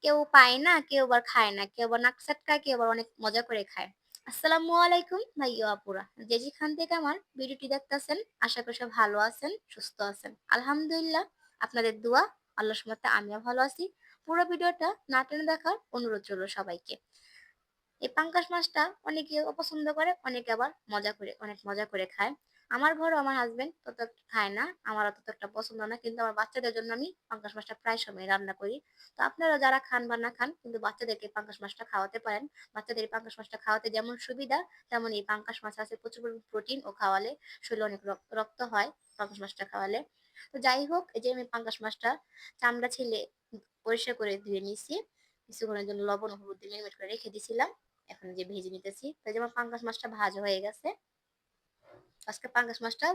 কেউ পায় না, কেউ আবার খায় না, কেউ আবার নাক সাটকায়, কেউ আবার অনেক মজা করে খায়। আসসালামু আলাইকুম ভাইয়া আপুরা। যে যেখান থেকে আমার ভিডিওটি দেখতেছেন, আশা করি সব ভালো আছেন, সুস্থ আছেন। আলহামদুলিল্লাহ আপনাদের দোয়া, আল্লাহর রহমতে আমিও ভালো আছি। পুরো ভিডিওটা না টেনে দেখার অনুরোধ রইল সবাইকে। এই পাঙ্গাস মাছটা অনেকে অপছন্দ করে, অনেকে আবার অনেক মজা করে খায়। আমার ঘরে আমার হাজবেন্ড তত একটা খায় না, আমারও তত একটা পছন্দ না, কিন্তু আমার বাচ্চাদের জন্য আমি পাঙ্গাস মাছটা প্রায় সময় রান্না করি। তো আপনারা যারা খান বা না খান, কিন্তু বাচ্চাদেরকে পাঙ্গাস মাছটা খাওয়াতে পারেন। বাচ্চাদের এই পাঙ্গাস মাছটা খাওয়াতে যেমন সুবিধা, তেমন এই পাঙ্গাস মাছ আছে প্রচুর পরিমাণ প্রোটিন, ও খাওয়ালে শরীরে অনেক রক্ত হয় পাঙ্গাস মাছটা খাওয়ালে। তো যাই হোক, এই যে আমি পাঙ্গাস মাছটা চামড়া ছিলে পরিষ্কার করে ধুয়ে নিয়েছি। কিছুক্ষণের জন্য লবণ ও হলুদ দিয়ে মেরিনেট করে রেখে দিয়েছিলাম। এখন যে ভেজে নিতেছি, তাই যেমন পাঙ্গাস মাছটা ভাজা হয়ে গেছে। আজকে পাঙ্গাস মাছটা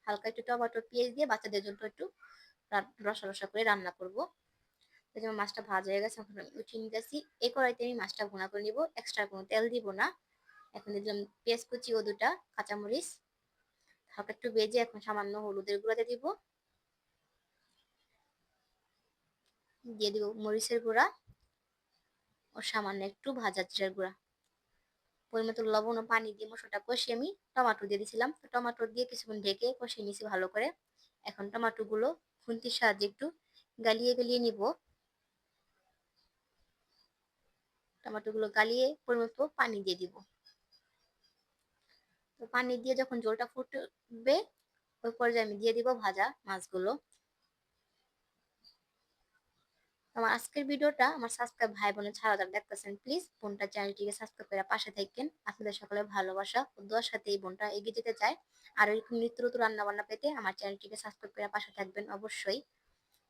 হালকা একটু টমেটো পেঁয়াজ দিয়ে বাচ্চাদের জন্য একটু রসা রসা করে রান্না করব। তাই যেমন মাছটা ভাজা হয়ে গেছে, এখন আমি উঠিয়ে নিতেছি। এই কড়াইতে আমি মাছটা ভুনা করে নিব, এক্সট্রা কোনো তেল দিব না। এখন দিলাম পেঁয়াজ কুচি ও দুটা কাঁচামরিচ, হালকা একটু ভেজে এখন সামান্য হলুদের গুঁড়াতে দিব, দিয়ে দিব মরিচের গুঁড়া ও সামান্য একটু ভাজা জিরার গুঁড়া। পরিমতো লবণ ও পানি দিয়ে মশলাটা কষিয়ে আমি টমেটো দিয়ে দিয়েছিলাম। তো টমেটো দিয়ে কিছুক্ষণ ঢেকে কষিয়ে নিয়েছি ভালো করে। এখন টমেটো গুলো খুন্তির সাহায্যে একটু গালিয়ে গালিয়ে নিব। টমেটো গুলো গালিয়ে পরিমতো পানি দিয়ে দিব। তো পানি দিয়ে যখন ঝোলটা ফুটবে, ওই পর্যায়ে আমি দিয়ে দিব ভাজা মাছগুলো। আমার আজকের ভিডিওটা আমার সাবস্ক্রাইব ভাই বোনের ছাড়া যারা দেখতেছেন, প্লিজ বোনটা চ্যানেলটিকে সাবস্ক্রাইব করে পাশে থাকেন। আপনাদের সকলের ভালোবাসা ও দোয়ার সাথে এই বোনটা এগিয়ে যেতে চায়। আর এরকম নিত্য নতুন রান্না বান্না পেতে আমার চ্যানেলটিকে সাবস্ক্রাইব করে পাশে থাকবেন অবশ্যই।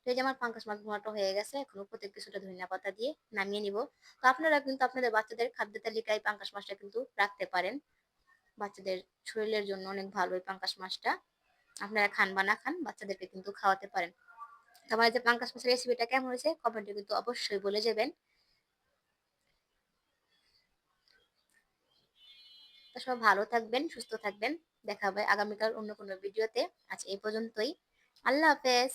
তো এই যে আমার পাঙ্গাস মাছ ভুনাটা হয়ে গেছে, এখন উপর থেকে কিছুটা ধনিয়া পাতা দিয়ে নামিয়ে নিব। তো আপনারা কিন্তু আপনাদের বাচ্চাদের খাদ্য তালিকায় পাঙ্গাস মাছটা কিন্তু রাখতে পারেন। বাচ্চাদের শরীরের জন্য অনেক ভালো এই পাঙ্গাস মাছটা। আপনারা খান বা না খান, বাচ্চাদেরকে কিন্তু খাওয়াতে পারেন। আমার এই যে পাঙ্গাস মাছের রেসিপিটা কেমন হয়েছে কমেন্টে কিন্তু অবশ্যই বলে যাবেন। তো সব ভালো থাকবেন, সুস্থ থাকবেন। দেখা হবে আগামীকাল অন্য কোনো ভিডিওতে। আজ এই পর্যন্তই। আল্লাহ হাফেজ।